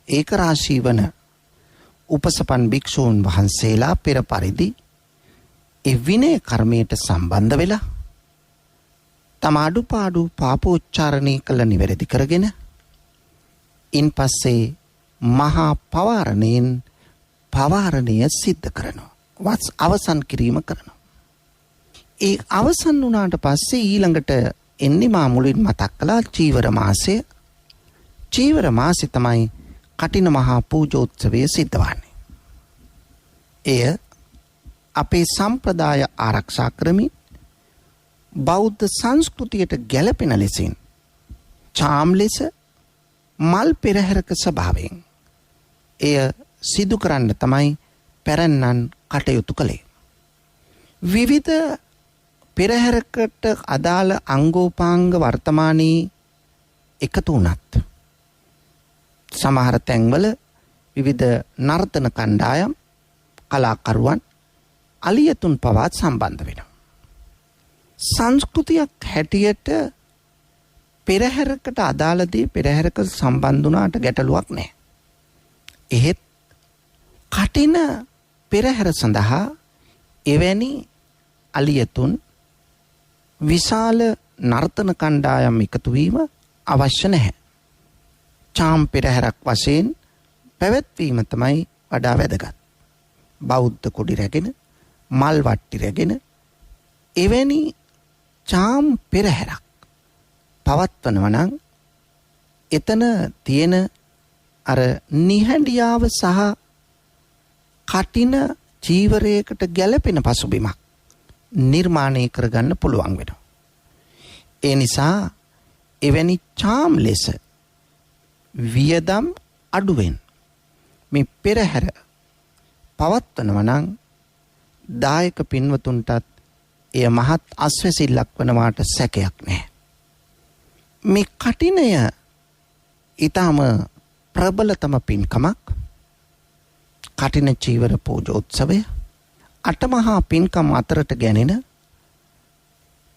ඒක රාශී වන උපසපන් භික්ෂූන් වහන්සේලා පෙර පරිදි ඒ විනය කර්මයට සම්බන්ධ වෙලා තම අඩුපාඩු පාපෝච්චාරණය කළ නිවැරදි කරගෙන ඉන් පස්සේ මහා පවාරණයෙන් පවාරණය සිද්ධ කරනවා. අවසන් කිරීම කරනවා. ඒ අවසන් වුණාට පස්සේ ඊළඟට එන්නේ මා මුලින් මතක් කළා චීවර මාසය. චීවර මාසෙ තමයි කටින මහා පූජෝත්සවය සිද්ධ වන්නේ. එය අපේ සම්ප්‍රදාය ආරක්ෂා කරමින් බෞද්ධ සංස්කෘතියට ගැලපෙන ලෙසින් චාම් ලෙස මල් පෙරහැරක ස්වභාවයෙන් එය සිදු කරන්න තමයි පැරැන්නන් කටයුතු කළේ. විවිධ පෙරහැරකට අදාළ අංගෝපාංග වර්තමානයේ එකතු වුණත් සමහර තැන්වල විවිධ නර්තන කණ්ඩායම් කලාකරුවන් අලියතුන් පවත් සම්බන්ධ වෙනවා. සංස්කෘතියක් හැටියට පෙරහැරකට අදාළදී පෙරහැරක සම්බන්ධ වුණාට ගැටලුවක් නැහැ. එහෙත් කටින පෙරහැර සඳහා එවැනි අලියතුන් විශාල නර්තන කණ්ඩායම් එකතු වීම අවශ්‍ය නැහැ. චාම් පෙරහැරක් වශයෙන් පැවැත්වීම තමයි වඩා වැදගත්. බෞද්ධ කොඩි රැගෙන මල් වට්ටි රැගෙන එවැනි චාම් පෙරහැරක් පවත්වනවා නම් එතන තියෙන අර නිහඬියාව සහ කටින චීවරයකට ගැලපෙන පසුබිමක් නිර්මාණය කරගන්න පුළුවන් වෙනවා. ඒ නිසා එවැනි චාම් ලෙස වියදම් අඩුවෙන් මේ පෙරහැර පවත්වනවා නම් දායක පින්වතුන්ටත් එය මහත් අස්වැසිල්ලක් වනවාට සැකයක් නැහැ. මේ කටිනය ඊටම ප්‍රබලතම පින්කමක්. කටින චීවර පූජෝත්සවය අටමහා පින්කම් අතරට ගැනෙන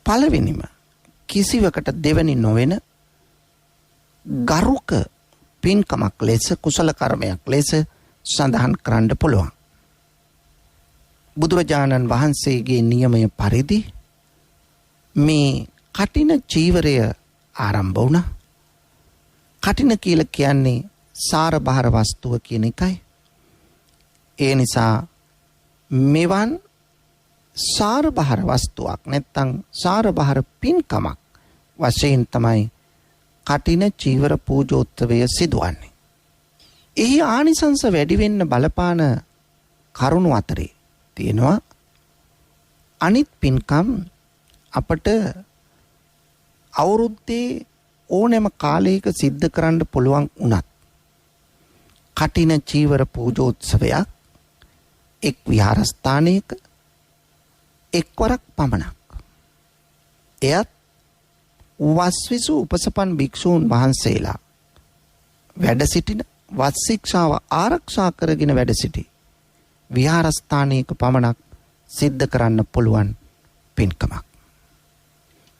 පළවෙනිම කිසිවකට දෙවැනි නොවන ගරුක පින්කමක් ලෙස කුසල කර්මයක් ලෙස සඳහන් කරන්න පුළුවන්. බුදුරජාණන් වහන්සේගේ නියමය පරිදි මේ කටින චීවරය ආරම්භ වුණා. කටින කියලා කියන්නේ සාර බහර වස්තුව කියන එකයි. ඒ නිසා මෙවන් සාර බහර වස්තුවක් නැත්තම් සාර බහර පින්කමක් වශයෙන් තමයි කටින චීවර පූජෝත්සවය සිදුවන්නේ. එහි ආනිසංස වැඩි වෙන්න බලපාන කරුණු අතරේ තියෙනවා අනිත් පින්කම් අපට අවුරුද්දේ ඕනෑම කාලයක සිද්ධ කරන්න පුළුවන් වුණත් කටින චීවර පූජෝත්සවයක් එක් විහාරස්ථානයක එක්වරක් පමණක්. එයත් වස්විසු උපසපන් භික්ෂූන් වහන්සේලා වැඩ සිටින වස් ශික්ෂාව ආරක්ෂා කරගෙන වැඩ සිටි විහාරස්ථානයක පමණක් සිද්ධ කරන්න පුළුවන් පින්කමක්.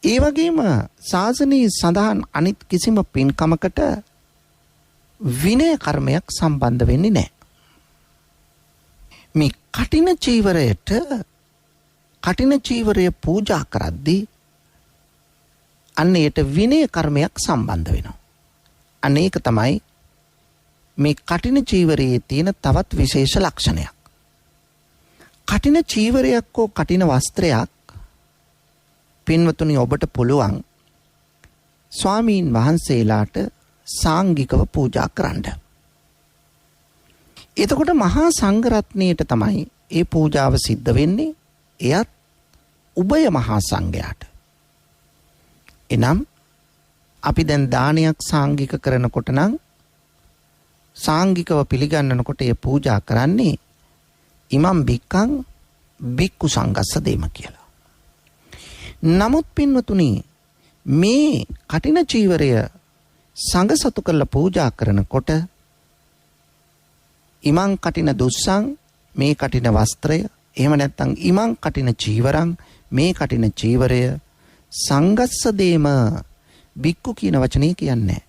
ඒ වගේම ශාසනයේ සඳහන් අනිත් කිසිම පින්කමකට විනය කර්මයක් සම්බන්ධ වෙන්නේ නැහැ. මේ කටින චීවරයට කටින චීවරය පූජා කරද්දී අන්න ඒට විනය කර්මයක් සම්බන්ධ වෙනවා. අන්න ඒක තමයි මේ කටින චීවරයේ තියෙන තවත් විශේෂ ලක්ෂණයක්. කටින චීවරයක් හෝ කටින වස්ත්‍රයක් පින්වතුනි ඔබට පුළුවන් ස්වාමීන් වහන්සේලාට සාංගිකව පූජා කරන්න. එතකොට මහා සංඝරත්නයට තමයි ඒ පූජාව සිද්ධ වෙන්නේ. එයත් උභය මහා සංඝයාට. එනම් අපි දැන් දානයක් සාංගික කරනකොට නම් සාංගිකව පිළිගන්නනකොට ඒ පූජා කරන්නේ ඉමම් බික්කං බික්කු සංගස්ස දේම කියලා. නමුත් පින්වතුනි මේ කටින චීවරය සංඝ සතු කරලා පූජා කරනකොට ඉමං කටින දුස්සං මේ කටින වස්ත්‍රය එහෙම නැත්නම් ඉමං කටින චීවරං මේ කටින චීවරය සංගස්ස දේම බික්කු කියන වචනේ කියන්නේ.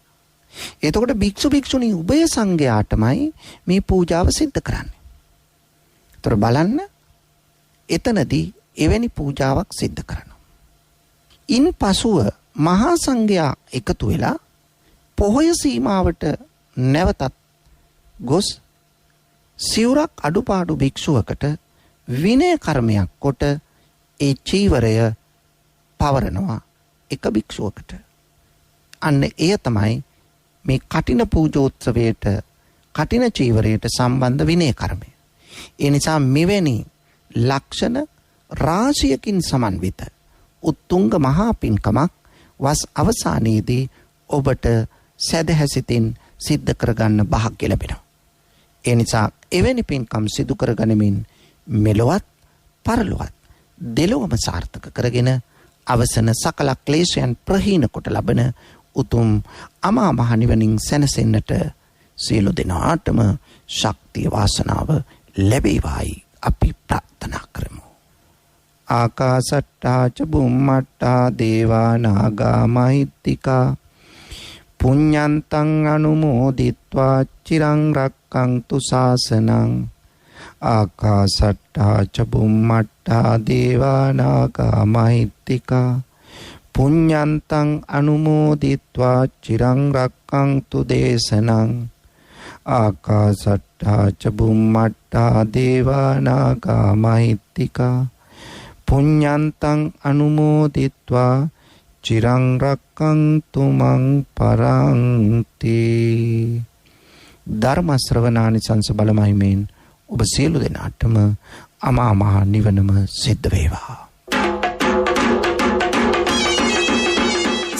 එතකොට භික්ෂු භික්ෂුණී උභය සංඝයාටමයි මේ පූජාව සිද්ධ කරන්නේ. ඒතර බලන්න එතනදී එවැනි පූජාවක් සිද්ධ කරනවා. ඉන් පසුව මහා සංඝයා එකතු වෙලා පොහොය සීමාවට නැවතත් ගොස් සිවුරක් අඩුපාඩු භික්ෂුවකට විනය කර්මයක් කොට ඒ චීවරය පවරනවා එක භික්ෂුවකට. අන්න එය තමයි මේ කටින පූජෝත්සවයට කටින චීවරයට සම්බන්ධ විනය කර්මය. ඒ නිසා මෙවැනි ලක්ෂණ රාශියකින් සමන්විත උත්තුංග මහා පින්කමක් වස් අවසානයේදී ඔබට සැදැහැසිතින් සිද්ධ කරගන්න භාග්‍ය ලැබෙනවා. ඒ නිසා එවැනි පින්කම් සිදු කරගනිමින් මෙලොවත් පරලොවත් දෙලොවම සාර්ථක කරගෙන අවසන සකල ක්ලේශයන් ප්‍රහීන කොට ලබන උතුම් අමා මහ නිවනින් සැනසෙන්නට සියලු දෙනාටම ශක්තිය වාසනාව ලැබේවායි අපි ප්‍රාර්ථනා කරමු. ආකාසට්ටා ච බුම්මට්ටා දේවා නාග මහිත්‍තිකා පුඤ්ඤන්තං අනුමෝදිත්වා චිරං රක්ඛන්තු ශාසනං. ආකාසට්ටා ච බුම්මට්ටා දේවා නාග මහිත්‍තිකා පුඤ්ඤන්තං අනුමෝදිත්වා චිරං රක්ඛන්තු දේශනං. ආකාසට්ටා ච බුම්මට්ටා දේවා නාග මහිත්‍තිකා පුඤ්ඤන්තං අනුමෝදිත්වා චිරං රක්ඛන්තු මං පරන්ති. ධර්ම ශ්‍රවණානිසංස බලමහිමෙන් ඔබ සියලු දෙනාටම අමා මහ නිවනම සිද්ධ වේවා.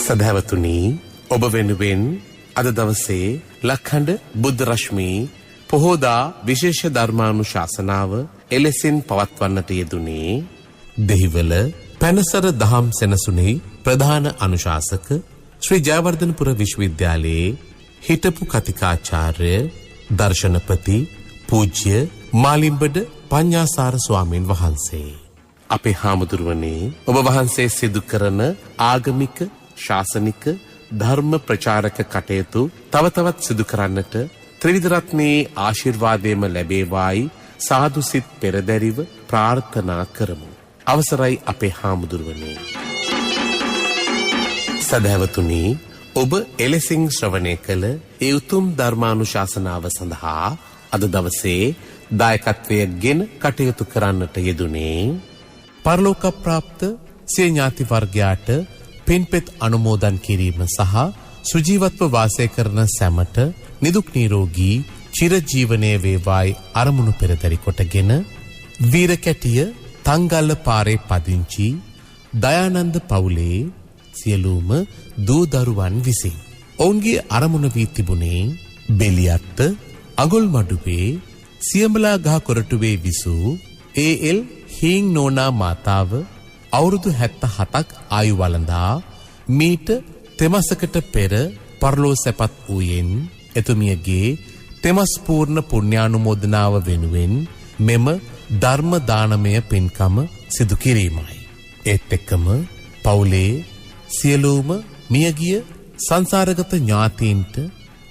සදහැවතුනි, ඔබ වෙනුවෙන් අද දවසේ ලක්ඛණ්ඩ බුද්ධ රශ්මි පොහෝදා විශේෂ ධර්මානුශාසනාව එලෙසින් පවත්වන්නට යෙදුනේ දෙහිවල පැනසර දහම් සෙනසුනේ ප්‍රධාන අනුශාසක ශ්‍රී ජයවර්ධනපුර විශ්වවිද්‍යාලයේ හිටපු කතිකාචාර්ය දර්ශනපති පූජ්‍ය මාලිම්බඩ පඤ්ඤාසාර ස්වාමීන් වහන්සේ. අපේ හාමුදුරුවනේ, ඔබ වහන්සේ සිදු කරන ආගමික ශාසනික ධර්ම ප්‍රචාරක කටයුතු තව තවත් සිදු කරන්නට ත්‍රිවිධ රත්නයේ ආශිර්වාදයම ලැබේවායි සාදු සිත් පෙරදැරිව ප්‍රාර්ථනා කරමු. අවසරයි අපේ හාමුදුරුවනේ. සදහැවතුනි, ඔබ එලෙසින් ශ්‍රවණය කළ ඒ උතුම් ධර්මානුශාසනාව සඳහා අද දවසේ දායකත්වයෙන් ගෙන කටයුතු කරන්නට යෙදුනේ පරලෝක ප්‍රාප්ත සිය ඥාති වර්ගයාට පින්පෙත් අනුමෝදන් කිරීම සහ සුජීවත්ව වාසය කරන සැමට නිදුක් නිරෝගී චිරජීවනයේ වේවායි අරමුණු පෙරදරි කොටගෙන වීරකැටිය තංගල්ල පාරේ පදිංචි දයානන්ද පවුලේ සියලුම දූ දරුවන් විසින් ඔවුන්ගේ අරමුණ වී තිබුණේ බෙලියත්ත අගොල්මඩුවේ සියඹලා ගහ කොරටුවේ විසූ ඒ.එල්. හීං නෝනා මාතාව අවුරුදු 77ක් ආයු වළඳා මීට තෙමසකට පෙර පරලෝ සැපත් වූයෙන් එතුමියගේ තෙමස් පූර්ණ පුණ්‍යානුමෝදනාව වෙනුවෙන් මෙම ධර්ම දානමය පින්කම සිදු කිරීමයි. ඒත් එක්කම පවුලේ සියලුම මියගිය සංසාරගත ඥාතීන්ට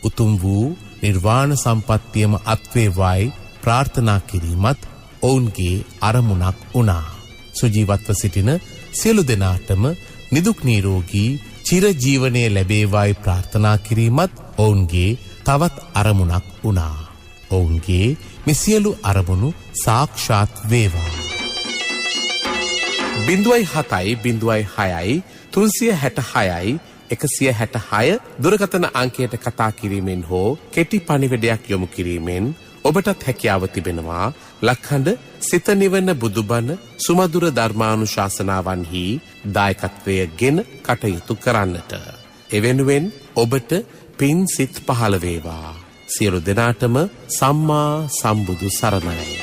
උතුම් වූ නිර්වාණ සම්පත්තියම අත්වේවායි ප්‍රාර්ථනා කිරීමත් ඔවුන්ගේ අරමුණක් වුණා. සුජීවත්ව සිටින සියලු දෙනාටම නිදුක් නිරෝගී චිරජීවනයේ ලැබේවායි ප්‍රාර්ථනා කිරීමත් ඔවුන්ගේ තවත් අරමුණක් වුණා. ඔවුන්ගේ මේ සියලු අරමුණු සාක්ෂාත් වේවා. 0.7 0.6 366 දුරකථන අංකයට කතා කිරීමෙන් හෝ කෙටි පණිවිඩයක් යොමු කිරීමෙන් ඔබටත් හැකියාව තිබෙනවා ලක්ඛණ්ඩ සිත නිවන බුදුබණ සුමధుර ධර්මානුශාසනාවන්හි දායකත්වයේ ගෙන කටයුතු කරන්නට. එවෙනුවෙන් ඔබට පින් සිත් පහළ වේවා. සියලු දෙනාටම සම්මා සම්බුදු සරණයි.